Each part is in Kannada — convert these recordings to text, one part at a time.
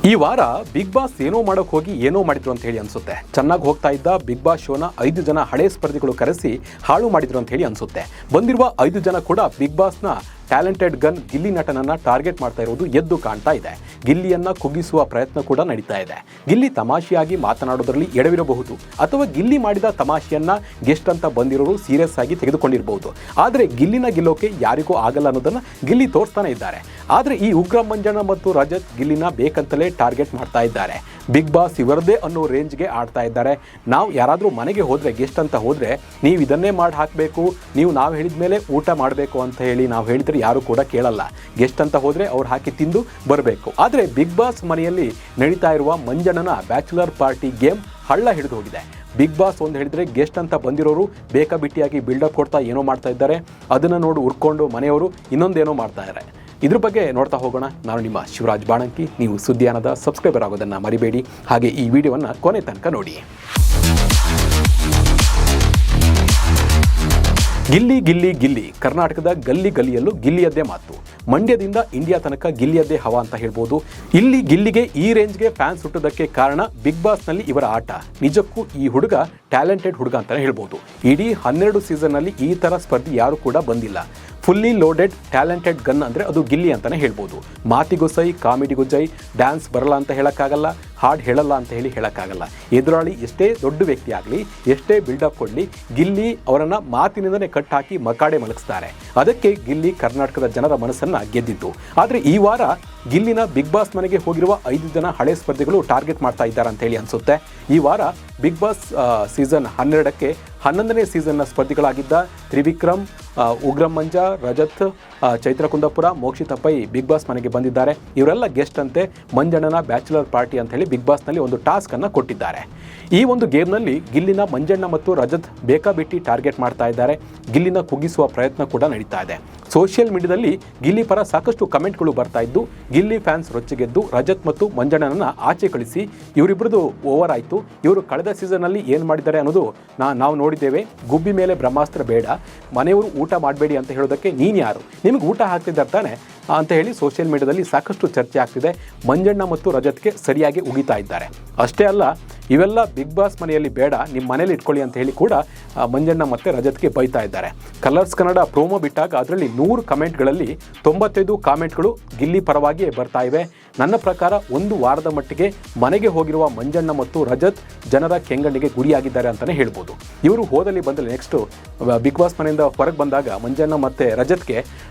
ಈ ವಾರ ಬಿಗ್ ಬಾಸ್ ಏನೋ ಮಾಡೋಕೆ ಹೋಗಿ ಏನೋ ಮಾಡಿದ್ರು ಅಂತ ಹೇಳಿ ಅನ್ಸುತ್ತೆ. ಚೆನ್ನಾಗಿ ಹೋಗ್ತಾ ಇದ್ದ ಬಿಗ್ ಬಾಸ್ ಶೋನ 5 ಜನ ಹಳೆ ಸ್ಪರ್ಧಿಗಳು ಕರೆಸಿ ಹಾಳು ಮಾಡಿದ್ರು ಅಂತ ಹೇಳಿ ಅನ್ಸುತ್ತೆ. ಬಂದಿರುವ 5 ಜನ ಕೂಡ ಬಿಗ್ ಬಾಸ್ನ ಟ್ಯಾಲೆಂಟೆಡ್ ಗನ್ ಗಿಲ್ಲಿ ನಟನನ್ನ ಟಾರ್ಗೆಟ್ ಮಾಡ್ತಾ ಇರೋದು ಎದ್ದು ಕಾಣ್ತಾ ಇದೆ. ಗಿಲ್ಲಿಯನ್ನ ಕುಗ್ಗಿಸುವ ಪ್ರಯತ್ನ ಕೂಡ ನಡೀತಾ ಇದೆ. ಗಿಲ್ಲಿ ತಮಾಷೆಯಾಗಿ ಮಾತನಾಡೋದ್ರಲ್ಲಿ ಎಡವಿರಬಹುದು, ಅಥವಾ ಗಿಲ್ಲಿ ಮಾಡಿದ ತಮಾಷೆಯನ್ನ ಗೆಸ್ಟ್ ಅಂತ ಬಂದಿರೋರು ಸೀರಿಯಸ್ ಆಗಿ ತೆಗೆದುಕೊಂಡಿರಬಹುದು. ಆದರೆ ಗಿಲ್ಲಿನ ಗೆಲ್ಲೋಕೆ ಯಾರಿಗೂ ಆಗಲ್ಲ ಅನ್ನೋದನ್ನ ಗಿಲ್ಲಿ ತೋರಿಸ್ತಾನೆ ಇದ್ದಾರೆ. ಆದರೆ ಈ ಉಗ್ರ ಮಂಜಣ್ಣ ಮತ್ತು ರಜತ್ ಗಿಲ್ಲಿನ ಬೇಕಂತಲೇ ಟಾರ್ಗೆಟ್ ಮಾಡ್ತಾ ಇದ್ದಾರೆ. ಬಿಗ್ ಬಾಸ್ ಇವರದೇ ಅನ್ನೋ ರೇಂಜ್ಗೆ ಆಡ್ತಾ ಇದ್ದಾರೆ. ನಾವು ಯಾರಾದರೂ ಮನೆಗೆ ಹೋದರೆ, ಗೆಸ್ಟ್ ಅಂತ ಹೋದರೆ, ನೀವು ಇದನ್ನೇ ಮಾಡಿ ಹಾಕಬೇಕು, ನಾವು ಹೇಳಿದ ಮೇಲೆ ಊಟ ಮಾಡಬೇಕು ಅಂತ ಹೇಳಿ ನಾವು ಹೇಳಿದರೆ ಯಾರು ಕೂಡ ಕೇಳಲ್ಲ. ಗೆಸ್ಟ್ ಅಂತ ಹೋದರೆ ಅವ್ರು ಹಾಕಿ ತಿಂದು ಬರಬೇಕು. ಆದರೆ ಬಿಗ್ ಬಾಸ್ ಮನೆಯಲ್ಲಿ ನಡೀತಾ ಇರುವ ಮಂಜಣ್ಣನ ಬ್ಯಾಚುಲರ್ ಪಾರ್ಟಿ ಗೇಮ್ ಹಳ್ಳ ಹಿಡಿದು ಹೋಗಿದೆ. ಬಿಗ್ ಬಾಸ್ ಒಂದು ಹೇಳಿದರೆ ಗೆಸ್ಟ್ ಅಂತ ಬಂದಿರೋರು ಬೇಕಾಬಿಟ್ಟಿಯಾಗಿ ಬಿಲ್ಡಪ್ ಕೊಡ್ತಾ ಏನೋ ಮಾಡ್ತಾ ಇದ್ದಾರೆ. ಅದನ್ನು ನೋಡಿ ಉರ್ಕೊಂಡು ಮನೆಯವರು ಇನ್ನೊಂದೇನೋ ಮಾಡ್ತಾ ಇದ್ದಾರೆ. ಇದ್ರ ಬಗ್ಗೆ ನೋಡ್ತಾ ಹೋಗೋಣ. ನಾನು ನಿಮ್ಮ ಶಿವರಾಜ್ ಬಾಣಂಕಿ. ನೀವು ಸುದ್ದಿಯಾನದ ಸಬ್ಸ್ಕ್ರೈಬರ್ ಆಗೋದನ್ನು ಮರಿಬೇಡಿ. ಹಾಗೆ ಈ ವಿಡಿಯೋವನ್ನು ಕೊನೆ ತನಕ ನೋಡಿ. ಗಿಲ್ಲಿ ಗಿಲ್ಲಿ ಗಿಲ್ಲಿ, ಕರ್ನಾಟಕದ ಗಲ್ಲಿ ಗಲ್ಲಿಯಲ್ಲೂ ಗಿಲ್ಲಿಯದ್ದೇ ಮಾತು. ಮಂಡ್ಯದಿಂದ ಇಂಡಿಯಾ ತನಕ ಗಿಲ್ಲಿಯದ್ದೇ ಹವಾ ಅಂತ ಹೇಳ್ಬೋದು. ಇಲ್ಲಿ ಗಿಲ್ಲಿಗೆ ಈ ರೇಂಜ್ಗೆ ಫ್ಯಾನ್ಸ್ ಹುಟ್ಟೋದಕ್ಕೆ ಕಾರಣ ಬಿಗ್ ಬಾಸ್ನಲ್ಲಿ ಇವರ ಆಟ. ನಿಜಕ್ಕೂ ಈ ಹುಡುಗ ಟ್ಯಾಲೆಂಟೆಡ್ ಹುಡುಗ ಅಂತಲೇ ಹೇಳ್ಬೋದು. ಇಡೀ 12 ಸೀಸನ್ನಲ್ಲಿ ಈ ಥರ ಸ್ಪರ್ಧೆ ಯಾರು ಕೂಡ ಬಂದಿಲ್ಲ. ಫುಲ್ಲಿ ಲೋಡೆಡ್ ಟ್ಯಾಲೆಂಟೆಡ್ ಗನ್ ಅಂದರೆ ಅದು ಗಿಲ್ಲಿ ಅಂತಲೇ ಹೇಳ್ಬೋದು. ಮಾತಿಗೊಸೈ, ಕಾಮಿಡಿಗೊಜ್ಜೈ, ಡ್ಯಾನ್ಸ್ ಬರಲ್ಲ ಅಂತ ಹೇಳೋಕ್ಕಾಗಲ್ಲ, ಹಾಡು ಹೇಳಲ್ಲ ಅಂತ ಹೇಳೋಕ್ಕಾಗಲ್ಲ. ಎದುರಾಳಿ ಎಷ್ಟೇ ದೊಡ್ಡ ವ್ಯಕ್ತಿ ಆಗಲಿ, ಎಷ್ಟೇ ಬಿಲ್ಡಪ್ ಕೊಡಲಿ, ಗಿಲ್ಲಿ ಅವರನ್ನು ಮಾತಿನಿಂದಲೇ ಕಟ್ಟಾಕಿ ಮಕಾಡೆ ಮಲಗಿಸ್ತಾರೆ. ಅದಕ್ಕೆ ಗಿಲ್ಲಿ ಕರ್ನಾಟಕದ ಜನರ ಮನಸ್ಸನ್ನು ಗೆದ್ದಿದ್ದು. ಆದರೆ ಈ ವಾರ ಗಿಲ್ಲಿನ ಬಿಗ್ ಬಾಸ್ ಮನೆಗೆ ಹೋಗಿರುವ 5 ಜನ ಹಳೆ ಸ್ಪರ್ಧಿಗಳು ಟಾರ್ಗೆಟ್ ಮಾಡ್ತಾ ಇದ್ದಾರೆ ಅಂತ ಹೇಳಿ ಅನಿಸುತ್ತೆ. ಈ ವಾರ ಬಿಗ್ ಬಾಸ್ ಸೀಸನ್ 12ಕ್ಕೆ 11ನೇ ಸೀಸನ್ನ ಸ್ಪರ್ಧಿಗಳಾಗಿದ್ದ ತ್ರಿವಿಕ್ರಮ್, ಉಗ್ರಂ ಮಂಜ, ರಜತ್, ಚೈತ್ರ ಕುಂದಾಪುರ, ಮೋಕ್ಷಿತಾ ಪೈ ಬಿಗ್ ಬಾಸ್ ಮನೆಗೆ ಬಂದಿದ್ದಾರೆ. ಇವರೆಲ್ಲ ಗೆಸ್ಟ್ ಅಂತೆ. ಮಂಜಣ್ಣನ ಬ್ಯಾಚುಲರ್ ಪಾರ್ಟಿ ಅಂತ ಹೇಳಿ ಬಿಗ್ ಬಾಸ್ನಲ್ಲಿ ಒಂದು ಟಾಸ್ಕನ್ನು ಕೊಟ್ಟಿದ್ದಾರೆ. ಈ ಒಂದು ಗೇಮ್ನಲ್ಲಿ ಗಿಲ್ಲಿನ ಮಂಜಣ್ಣ ಮತ್ತು ರಜತ್ ಬೇಕಾಬಿಟ್ಟಿ ಟಾರ್ಗೆಟ್ ಮಾಡ್ತಾ ಇದ್ದಾರೆ. ಗಿಲ್ಲಿನ ಕುಗ್ಗಿಸುವ ಪ್ರಯತ್ನ ಕೂಡ ನಡೀತಾ ಇದೆ. ಸೋಷಿಯಲ್ ಮೀಡಿಯಾದಲ್ಲಿ ಗಿಲ್ಲಿ ಪರ ಸಾಕಷ್ಟು ಕಮೆಂಟ್ಗಳು ಬರ್ತಾ ಇದ್ದು, ಗಿಲ್ಲಿ ಫ್ಯಾನ್ಸ್ ರೊಚ್ಚಿಗೆದ್ದು ರಜತ್ ಮತ್ತು ಮಂಜಣ್ಣನನ್ನು ಆಚೆ ಕಳಿಸಿ ಇವರಿಬ್ಬರದು ಓವರ್ ಆಯಿತು, ಇವರು ಕಳೆದ ಸೀಸನ್ನಲ್ಲಿ ಏನು ಮಾಡಿದ್ದಾರೆ ಅನ್ನೋದು ನಾವು ನೋಡಿದ್ದೇವೆ, ಗುಬ್ಬಿ ಮೇಲೆ ಬ್ರಹ್ಮಾಸ್ತ್ರ ಬೇಡ, ಮನೆಯವರು ಊಟ ಮಾಡಬೇಡಿ ಅಂತ ಹೇಳೋದಕ್ಕೆ ನೀನು ಯಾರು, ನಿಮಗೆ ಊಟ ಹಾಕ್ತಿದ್ದಾರೆ ತಾನೆ ಅಂತ ಹೇಳಿ ಸೋಷಿಯಲ್ ಮೀಡಿಯಾದಲ್ಲಿ ಸಾಕಷ್ಟು ಚರ್ಚೆ ಆಗ್ತಿದೆ. ಮಂಜಣ್ಣ ಮತ್ತು ರಜತ್ಗೆ ಸರಿಯಾಗಿ ಉಗಿತಾ ಇದ್ದಾರೆ. ಅಷ್ಟೇ ಅಲ್ಲ, ಇವೆಲ್ಲ ಬಿಗ್ ಬಾಸ್ ಮನೆಯಲ್ಲಿ ಬೇಡ, ನಿಮ್ಮ ಮನೇಲಿ ಇಟ್ಕೊಳ್ಳಿ ಅಂತ ಹೇಳಿ ಕೂಡ ಮಂಜಣ್ಣ ಮತ್ತು ರಜತ್ಗೆ ಬೈತಾ ಇದ್ದಾರೆ. ಕಲರ್ಸ್ ಕನ್ನಡ ಪ್ರೋಮೋ ಬಿಟ್ಟಾಗ ಅದರಲ್ಲಿ 100 ಕಮೆಂಟ್ಗಳಲ್ಲಿ 95 ಕಾಮೆಂಟ್ಗಳು ಗಿಲ್ಲಿ ಪರವಾಗಿಯೇ ಬರ್ತಾ ಇವೆ. ನನ್ನ ಪ್ರಕಾರ ಒಂದು ವಾರದ ಮಟ್ಟಿಗೆ ಮನೆಗೆ ಹೋಗಿರುವ ಮಂಜಣ್ಣ ಮತ್ತು ರಜತ್ ಜನರ ಕೆಂಗಣ್ಣಿಗೆ ಗುರಿಯಾಗಿದ್ದಾರೆ ಅಂತಲೇ ಹೇಳ್ಬೋದು. ಇವರು ಹೋದಲ್ಲಿ ಬಂದಲ್ಲಿ ನೆಕ್ಸ್ಟು ಬಿಗ್ ಬಾಸ್ ಮನೆಯಿಂದ ಹೊರಗೆ ಬಂದಾಗ ಮಂಜಣ್ಣ ಮತ್ತು ರಜತ್ಗೆ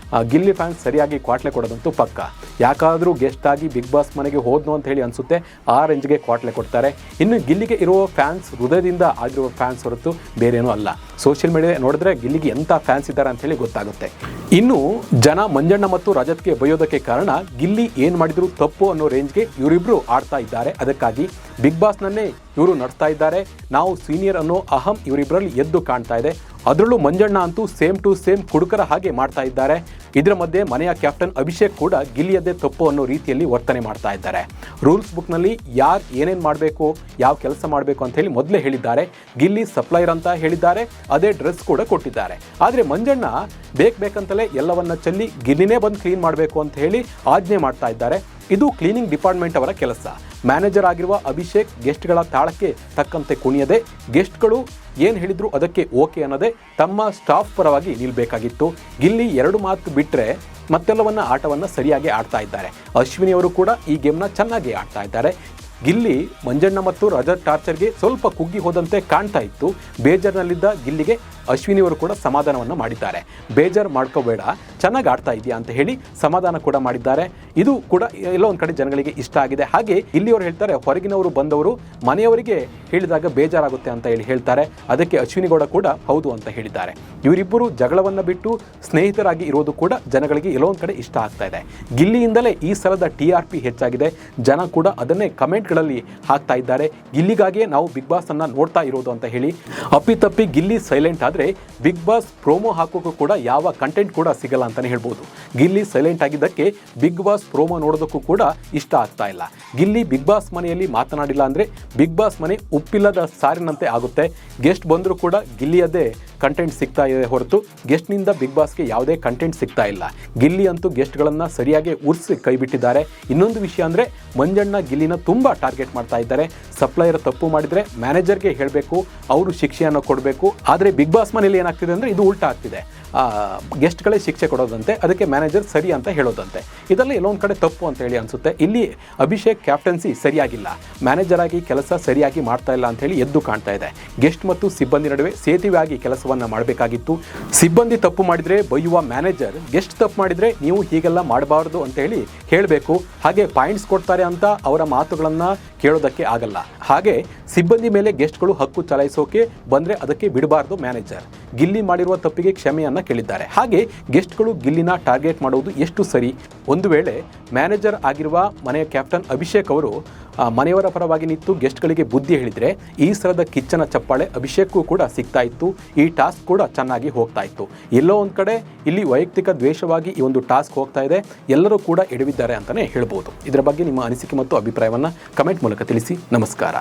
ಗಿಲ್ಲಿ ಫ್ಯಾನ್ಸ್ ಸರಿಯಾಗಿ ಕ್ವಾಟ್ಲೆ ಕೊಡೋದಂತೂ ಪಕ್ಕ. ಯಾಕಾದರೂ ಗೆಸ್ಟ್ ಆಗಿ ಬಿಗ್ ಬಾಸ್ ಮನೆಗೆ ಹೋದ್ನು ಅಂತ ಹೇಳಿ ಅನಿಸುತ್ತೆ, ಆ ರೇಂಜ್ಗೆ ಕ್ವಾಟ್ಲೆ ಕೊಡ್ತಾರೆ. ಇನ್ನು ಗಿಲ್ಲಿಗೆ ಇರುವ ಫ್ಯಾನ್ಸ್ ಹೃದಯದಿಂದ ಆಗಿರುವ ಫ್ಯಾನ್ಸ್ ಹೊರತು ಬೇರೇನೂ ಅಲ್ಲ. ಸೋಷಿಯಲ್ ಮೀಡಿಯಾ ನೋಡಿದ್ರೆ ಗಿಲ್ಲಿಗೆ ಎಂಥ ಫ್ಯಾನ್ಸ್ ಇದ್ದಾರೆ ಅಂತ ಹೇಳಿ ಗೊತ್ತಾಗುತ್ತೆ. ಇನ್ನು ಜನ ಮಂಜಣ್ಣ ಮತ್ತು ರಜತ್ಗೆ ಬೈಯೋದಕ್ಕೆ ಕಾರಣ ಗಿಲ್ಲಿ ಏನು ಮಾಡಿದ್ರು ತಪ್ಪು ಅನ್ನೋ ರೇಂಜ್ಗೆ ಇವರಿಬ್ಬರು ಆಡ್ತಾ ಇದ್ದಾರೆ. ಅದಕ್ಕಾಗಿ ಬಿಗ್ ಬಾಸ್ನನ್ನೇ ಇವರು ನಡೆಸ್ತಾ ಇದ್ದಾರೆ. ನಾವು ಸೀನಿಯರ್ ಅನ್ನೋ ಅಹಂ ಇವರಿಬ್ಬರಲ್ಲಿ ಎದ್ದು ಕಾಣ್ತಾ ಇದೆ. ಅದರಲ್ಲೂ ಮಂಜಣ್ಣ ಅಂತೂ ಸೇಮ್ ಟು ಸೇಮ್ ಕುಡುಕರ ಹಾಗೆ ಮಾಡ್ತಾ ಇದ್ದಾರೆ. ಇದರ ಮಧ್ಯೆ ಮನೆಯ ಕ್ಯಾಪ್ಟನ್ ಅಭಿಷೇಕ್ ಕೂಡ ಗಿಲ್ಲಿಯದ್ದೇ ತಪ್ಪು ಅನ್ನೋ ರೀತಿಯಲ್ಲಿ ವರ್ತನೆ ಮಾಡ್ತಾ ಇದ್ದಾರೆ. ರೂಲ್ಸ್ ಬುಕ್ನಲ್ಲಿ ಯಾರು ಏನೇನು ಮಾಡಬೇಕು, ಯಾವ ಕೆಲಸ ಮಾಡಬೇಕು ಅಂತ ಹೇಳಿ ಮೊದಲೇ ಹೇಳಿದ್ದಾರೆ. ಗಿಲ್ಲಿ ಸಪ್ಲೈಯರ್ ಅಂತ ಹೇಳಿದ್ದಾರೆ, ಅದೇ ಡ್ರೆಸ್ ಕೂಡ ಕೊಟ್ಟಿದ್ದಾರೆ. ಆದರೆ ಮಂಜಣ್ಣ ಬೇಕಂತಲೇ ಎಲ್ಲವನ್ನ ಚೆಲ್ಲಿ ಗಿಲ್ಲಿನೇ ಬಂದು ಕ್ಲೀನ್ ಮಾಡಬೇಕು ಅಂತ ಹೇಳಿ ಆಜ್ಞೆ ಮಾಡ್ತಾ ಇದ್ದಾರೆ. ಇದು ಕ್ಲೀನಿಂಗ್ ಡಿಪಾರ್ಟ್ಮೆಂಟ್ ಅವರ ಕೆಲಸ. ಮ್ಯಾನೇಜರ್ ಆಗಿರುವ ಅಭಿಷೇಕ್ ಗೆಸ್ಟ್ಗಳ ತಾಳಕ್ಕೆ ತಕ್ಕಂತೆ ಕುಣಿಯದೆ, ಗೆಸ್ಟ್ಗಳು ಏನು ಹೇಳಿದ್ರು ಅದಕ್ಕೆ ಓಕೆ ಅನ್ನೋದೇ ತಮ್ಮ ಸ್ಟಾಫ್ ಪರವಾಗಿ ನಿಲ್ಲಬೇಕಾಗಿತ್ತು. ಗಿಲ್ಲಿ 2 ಮಾತು ಬಿಟ್ಟರೆ ಮತ್ತೆಲ್ಲವನ್ನ ಆಟವನ್ನು ಸರಿಯಾಗಿ ಆಡ್ತಾ ಇದ್ದಾರೆ. ಅಶ್ವಿನಿ ಅವರು ಕೂಡ ಈ ಗೇಮ್ನ ಚೆನ್ನಾಗಿ ಆಡ್ತಾ ಇದ್ದಾರೆ. ಗಿಲ್ಲಿ ಮಂಜಣ್ಣ ಮತ್ತು ರಜತ್ ಟಾರ್ಚರ್ಗೆ ಸ್ವಲ್ಪ ಕುಗ್ಗಿ ಹೋದಂತೆ ಕಾಣ್ತಾ ಇತ್ತು. ಬೇಜಾರ್ನಲ್ಲಿದ್ದ ಗಿಲ್ಲಿಗೆ ಅಶ್ವಿನಿಯವರು ಕೂಡ ಸಮಾಧಾನವನ್ನು ಮಾಡಿದ್ದಾರೆ. ಬೇಜಾರು ಮಾಡ್ಕೋಬೇಡ, ಚೆನ್ನಾಗಿ ಆಡ್ತಾ ಇದೆಯಾ ಅಂತ ಹೇಳಿ ಸಮಾಧಾನ ಕೂಡ ಮಾಡಿದ್ದಾರೆ. ಇದು ಕೂಡ ಎಲ್ಲೋ ಒಂದು ಕಡೆ ಜನಗಳಿಗೆ ಇಷ್ಟ ಆಗಿದೆ. ಹಾಗೆ ಇಲ್ಲಿಯವರು ಹೇಳ್ತಾರೆ, ಹೊರಗಿನವರು ಬಂದವರು ಮನೆಯವರಿಗೆ ಹೇಳಿದಾಗ ಬೇಜಾರಾಗುತ್ತೆ ಅಂತ ಹೇಳ್ತಾರೆ. ಅದಕ್ಕೆ ಅಶ್ವಿನಿಗೌಡ ಕೂಡ ಹೌದು ಅಂತ ಹೇಳಿದ್ದಾರೆ. ಇವರಿಬ್ಬರು ಜಗಳವನ್ನು ಬಿಟ್ಟು ಸ್ನೇಹಿತರಾಗಿ ಇರೋದು ಕೂಡ ಜನಗಳಿಗೆ ಎಲ್ಲೋ ಒಂದು ಕಡೆ ಇಷ್ಟ ಆಗ್ತಾ ಇದೆ. ಗಿಲ್ಲಿಯಿಂದಲೇ ಈ ಸಲದ TRP ಹೆಚ್ಚಾಗಿದೆ. ಜನ ಕೂಡ ಅದನ್ನೇ ಕಮೆಂಟ್ಗಳಲ್ಲಿ ಹಾಕ್ತಾ ಇದ್ದಾರೆ. ಗಿಲ್ಲಿಗಾಗಿಯೇ ನಾವು ಬಿಗ್ ಬಾಸ್ ಅನ್ನ ನೋಡ್ತಾ ಇರೋದು ಅಂತ ಹೇಳಿ. ಅಪ್ಪಿತಪ್ಪಿ ಗಿಲ್ಲಿ ಸೈಲೆಂಟ್ ಆದರೆ ಬಿಗ್ ಬಾಸ್ ಪ್ರೋಮೋ ಹಾಕೋಕ್ಕೂ ಕೂಡ ಯಾವ ಕಂಟೆಂಟ್ ಕೂಡ ಸಿಗಲ್ಲ ಅಂತಲೇ ಹೇಳ್ಬೋದು. ಗಿಲ್ಲಿ ಸೈಲೆಂಟ್ ಆಗಿದ್ದಕ್ಕೆ ಬಿಗ್ ಬಾಸ್ ಪ್ರೋಮೋ ನೋಡೋದಕ್ಕೂ ಕೂಡ ಇಷ್ಟ ಆಗ್ತಾ ಇಲ್ಲ. ಗಿಲ್ಲಿ ಬಿಗ್ ಬಾಸ್ ಮನೆಯಲ್ಲಿ ಮಾತನಾಡಿಲ್ಲ ಅಂದರೆ ಬಿಗ್ ಬಾಸ್ ಮನೆ ಉಪ್ಪಿಲ್ಲದ ಸಾರಿನಂತೆ ಆಗುತ್ತೆ. ಗೆಸ್ಟ್ ಬಂದರೂ ಕೂಡ ಗಿಲ್ಲಿಯದ್ದೇ ಕಂಟೆಂಟ್ ಸಿಗ್ತಾ ಇದೆ ಹೊರತು ಗೆಸ್ಟ್ನಿಂದ ಬಿಗ್ ಬಾಸ್ಗೆ ಯಾವುದೇ ಕಂಟೆಂಟ್ ಸಿಗ್ತಾ ಇಲ್ಲ. ಗಿಲ್ಲಿ ಅಂತೂ ಗೆಸ್ಟ್ಗಳನ್ನು ಸರಿಯಾಗಿ ಉರ್ಸಿ ಕೈಬಿಟ್ಟಿದ್ದಾರೆ. ಇನ್ನೊಂದು ವಿಷಯ ಅಂದರೆ ಮಂಜಣ್ಣ ಗಿಲ್ಲಿನ ತುಂಬ ಟಾರ್ಗೆಟ್ ಮಾಡ್ತಾ ಇದ್ದಾರೆ. ಸಪ್ಲೈಯರ್ ತಪ್ಪು ಮಾಡಿದರೆ ಮ್ಯಾನೇಜರ್ಗೆ ಹೇಳಬೇಕು, ಅವರು ಶಿಕ್ಷೆಯನ್ನು ಕೊಡಬೇಕು. ಆದರೆ ಬಿಗ್ ಬಾಸ್ ಮನೇಲಿ ಏನಾಗ್ತಿದೆ ಅಂದರೆ ಇದು ಉಲ್ಟಾ ಆಗ್ತಿದೆ. ಗೆಸ್ಟ್ಗಳೇ ಶಿಕ್ಷೆ ಕೊಡೋದಂತೆ, ಅದಕ್ಕೆ ಮ್ಯಾನೇಜರ್ ಸರಿ ಅಂತ ಹೇಳೋದಂತೆ. ಇದೆಲ್ಲ ಎಲ್ಲೊಂದು ಕಡೆ ತಪ್ಪು ಅಂತ ಹೇಳಿ ಅನಿಸುತ್ತೆ. ಇಲ್ಲಿ ಅಭಿಷೇಕ್ ಕ್ಯಾಪ್ಟನ್ಸಿ ಸರಿಯಾಗಿಲ್ಲ, ಮ್ಯಾನೇಜರ್ ಆಗಿ ಕೆಲಸ ಸರಿಯಾಗಿ ಮಾಡ್ತಾ ಇಲ್ಲ ಅಂತ ಹೇಳಿ ಎದ್ದು ಕಾಣ್ತಾ ಇದೆ. ಗೆಸ್ಟ್ ಮತ್ತು ಸಿಬ್ಬಂದಿ ನಡುವೆ ಸೇತುವೆ ಆಗಿ ಕೆಲಸವನ್ನು ಮಾಡಬೇಕಾಗಿತ್ತು. ಸಿಬ್ಬಂದಿ ತಪ್ಪು ಮಾಡಿದರೆ ಬೈಯುವ ಮ್ಯಾನೇಜರ್ ಗೆಸ್ಟ್ ತಪ್ಪು ಮಾಡಿದರೆ ನೀವು ಹೀಗೆಲ್ಲ ಮಾಡಬಾರ್ದು ಅಂತ ಹೇಳಿ ಹೇಳಬೇಕು. ಹಾಗೆ ಪಾಯಿಂಟ್ಸ್ ಕೊಡ್ತಾರೆ ಅಂತ ಅವರ ಮಾತುಗಳನ್ನು ಕೇಳೋದಕ್ಕೆ ಆಗಲ್ಲ. ಹಾಗೆ ಸಿಬ್ಬಂದಿ ಮೇಲೆ ಗೆಸ್ಟ್ಗಳು ಹಕ್ಕು ಚಲಾಯಿಸೋಕೆ ಬಂದರೆ ಅದಕ್ಕೆ ಬಿಡಬಾರ್ದು ಮ್ಯಾನೇಜರ್. ಗಿಲ್ಲಿ ಮಾಡಿರುವ ತಪ್ಪಿಗೆ ಕ್ಷಮೆಯನ್ನು ಕೇಳಿದ್ದಾರೆ. ಹಾಗೆ ಗೆಸ್ಟ್ಗಳು ಗಿಲ್ಲಿನ ಟಾರ್ಗೆಟ್ ಮಾಡುವುದು ಎಷ್ಟು ಸರಿ? ಒಂದು ವೇಳೆ ಮ್ಯಾನೇಜರ್ ಆಗಿರುವ ಮನೆಯ ಕ್ಯಾಪ್ಟನ್ ಅಭಿಷೇಕ್ ಅವರು ಮನೆಯವರ ಪರವಾಗಿ ನಿಂತು ಗೆಸ್ಟ್ಗಳಿಗೆ ಬುದ್ಧಿ ಹೇಳಿದರೆ ಈ ಸಲದ ಕಿಚ್ಚನ ಚಪ್ಪಾಳೆ ಅಭಿಷೇಕ್ಗೂ ಕೂಡ ಸಿಗ್ತಾ ಇತ್ತು. ಈ ಟಾಸ್ಕ್ ಕೂಡ ಚೆನ್ನಾಗಿ ಹೋಗ್ತಾ ಇತ್ತು. ಎಲ್ಲೋ ಒಂದು ಕಡೆ ಇಲ್ಲಿ ವೈಯಕ್ತಿಕ ದ್ವೇಷವಾಗಿ ಈ ಒಂದು ಟಾಸ್ಕ್ ಹೋಗ್ತಾ ಇದೆ. ಎಲ್ಲರೂ ಕೂಡ ಎಡವಿದ್ದಾರೆ ಅಂತಲೇ ಹೇಳ್ಬೋದು. ಇದರ ಬಗ್ಗೆ ನಿಮ್ಮ ಅನಿಸಿಕೆ ಮತ್ತು ಅಭಿಪ್ರಾಯವನ್ನು ಕಮೆಂಟ್ ಮೂಲಕ ತಿಳಿಸಿ. ನಮಸ್ಕಾರ.